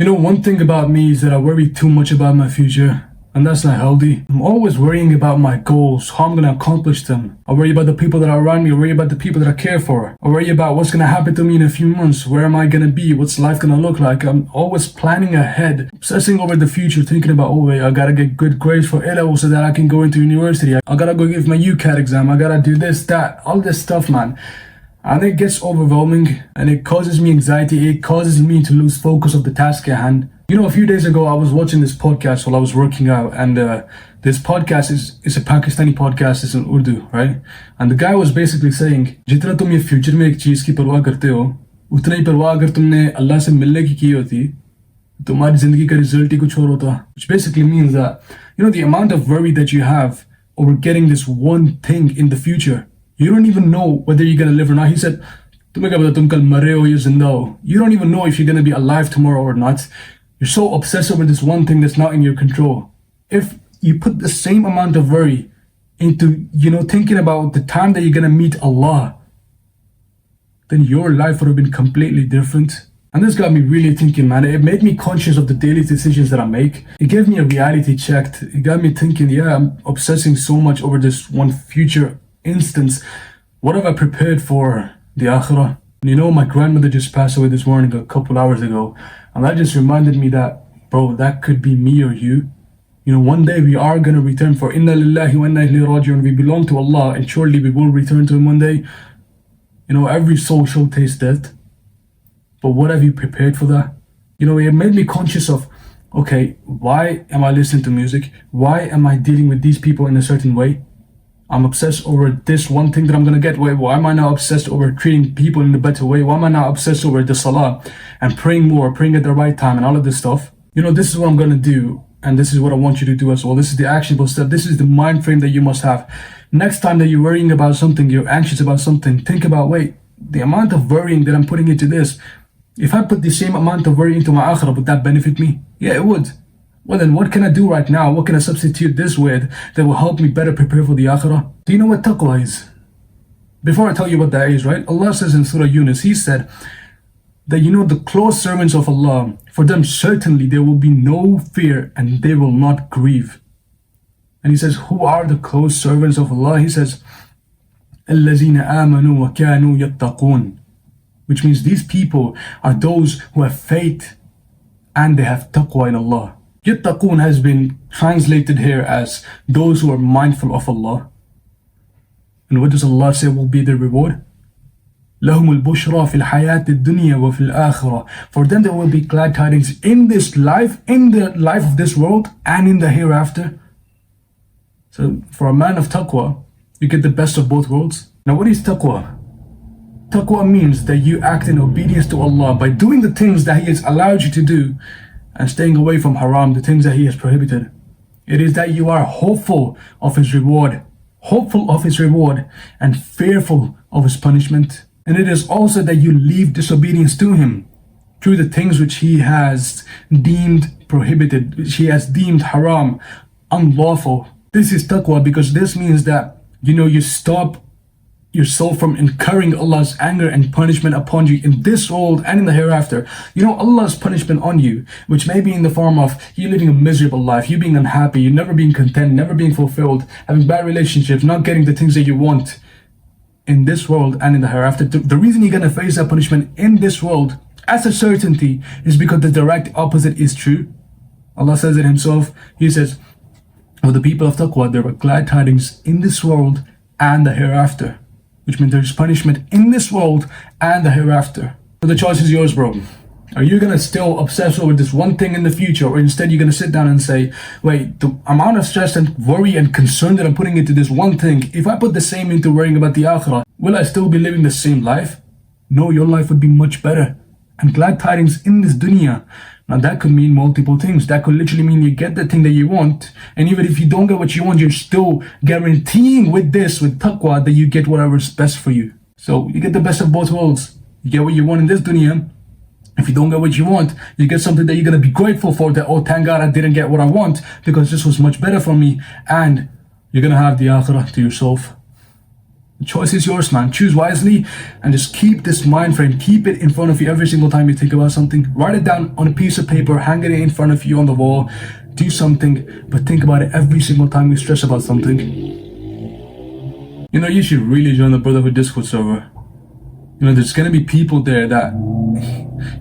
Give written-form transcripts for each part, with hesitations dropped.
One thing about me is that I worry too much about my future, and that's not healthy. I'm always worrying about my goals, how I'm gonna accomplish them. I worry about the people that are around me, I worry about the people that I care for. I worry about what's gonna happen to me in a few months, where am I gonna be, what's life gonna look like. I'm always planning ahead, obsessing over the future, thinking about, oh wait, I gotta get good grades for A-level so that I can go into university. I gotta go give my UCAT exam, I gotta do this, that, all this stuff, man. And it gets overwhelming and it causes me anxiety. It causes me to lose focus of the task at hand. A few days ago, I was watching this podcast while I was working out, and this podcast is a Pakistani podcast. It's in Urdu, right? And the guy was basically saying, जितना तुम ये future में एक चीज की परवाह करते हो, उतना ही परवाह अगर तुमने अल्लाह से मिलने की होती, तुम्हारी जिंदगी का रिजल्ट ही कुछ और होता. Which basically means that, the amount of worry that you have over getting this one thing in the future, you don't even know whether you're going to live or not. He said, you don't even know if you're going to be alive tomorrow or not. You're so obsessed over this one thing that's not in your control. If you put the same amount of worry into, thinking about the time that you're going to meet Allah, then your life would have been completely different. And this got me really thinking, man. It made me conscious of the daily decisions that I make. It gave me a reality check. It got me thinking, yeah, I'm obsessing so much over this one future instance. What have I prepared for the akhirah? My grandmother just passed away this morning a couple hours ago, and that just reminded me that, bro, that could be me or you. One day we are going to return, for inna lillahi wa inna ilayhi raji'un. We belong to Allah, and surely we will return to Him one day. Every soul shall taste death. But what have you prepared for that? It made me conscious of, okay, why am I listening to music? Why am I dealing with these people in a certain way? I'm obsessed over this one thing that I'm going to get. Why am I now obsessed over treating people in a better way? Why am I now obsessed over the salah and praying more, praying at the right time and all of this stuff? This is what I'm going to do. And this is what I want you to do as well. This is the actionable step. This is the mind frame that you must have. Next time that you're worrying about something, you're anxious about something, think about, wait, the amount of worrying that I'm putting into this, if I put the same amount of worry into my akhirah, would that benefit me? Yeah, it would. Well then, what can I do right now? What can I substitute this with that will help me better prepare for the akhirah? Do you know what taqwa is? Before I tell you what that is, right? Allah says in Surah Yunus, He said that, the close servants of Allah, for them certainly there will be no fear and they will not grieve. And He says, who are the close servants of Allah? He says, الَّذِينَ آمَنُوا وَكَانُوا يَتَّقُونَ. Which means these people are those who have faith and they have taqwa in Allah. Yattaqun has been translated here as those who are mindful of Allah. And what does Allah say will be their reward? لَهُمُ الْبُشْرَى فِي الْحَيَاةِ الدُّنْيَا وَفِي الْآخِرَةِ. For them there will be glad tidings in this life, in the life of this world, and in the hereafter. So for a man of taqwa, you get the best of both worlds. Now what is taqwa? Taqwa means that you act in obedience to Allah by doing the things that He has allowed you to do and staying away from haram, the things that He has prohibited. It is that you are hopeful of His reward, and fearful of His punishment. And it is also that you leave disobedience to Him through the things which He has deemed prohibited, which He has deemed haram, unlawful. This is taqwa, because this means that, you stop yourself from incurring Allah's anger and punishment upon you in this world and in the hereafter. Allah's punishment on you, which may be in the form of you living a miserable life, you being unhappy, you never being content, never being fulfilled, having bad relationships, not getting the things that you want in this world and in the hereafter. The reason you're going to face that punishment in this world as a certainty is because the direct opposite is true. Allah says it Himself. He says, for the people of taqwa, there were glad tidings in this world and the hereafter. Which means there's punishment in this world and the hereafter. So the choice is yours, bro. Are you going to still obsess over this one thing in the future, or instead you're going to sit down and say, wait, the amount of stress and worry and concern that I'm putting into this one thing, if I put the same into worrying about the akhirah, will I still be living the same life? No, your life would be much better. And glad tidings in this dunya. Now that could mean multiple things. That could literally mean you get the thing that you want, and even if you don't get what you want, you're still guaranteeing with taqwa, that you get whatever's best for you. So you get the best of both worlds. You get what you want in this dunya. If you don't get what you want, you get something that you're going to be grateful for, that, oh, thank God I didn't get what I want, because this was much better for me. And you're going to have the akhirah to yourself. The choice is yours, man. Choose wisely and just keep this mind frame. Keep it in front of you every single time you think about something. Write it down on a piece of paper, hang it in front of you on the wall. Do something, but think about it every single time you stress about something. You know, you should really join the Brotherhood Discord server. You know, there's gonna be people there that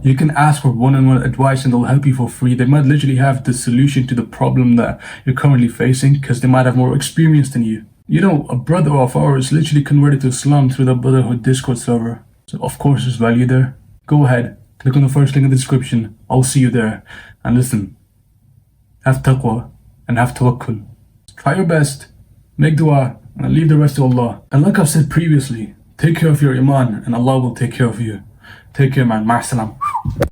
you can ask for one-on-one advice and they'll help you for free. They might literally have the solution to the problem that you're currently facing because they might have more experience than you. You know, a brother of ours literally converted to Islam through the Brotherhood Discord server. So of course there's value there. Go ahead, click on the first link in the description. I'll see you there. And listen, have taqwa and have tawakkul. Try your best, make dua, and leave the rest to Allah. And like I've said previously, take care of your iman and Allah will take care of you. Take care, man. Ma'asalam.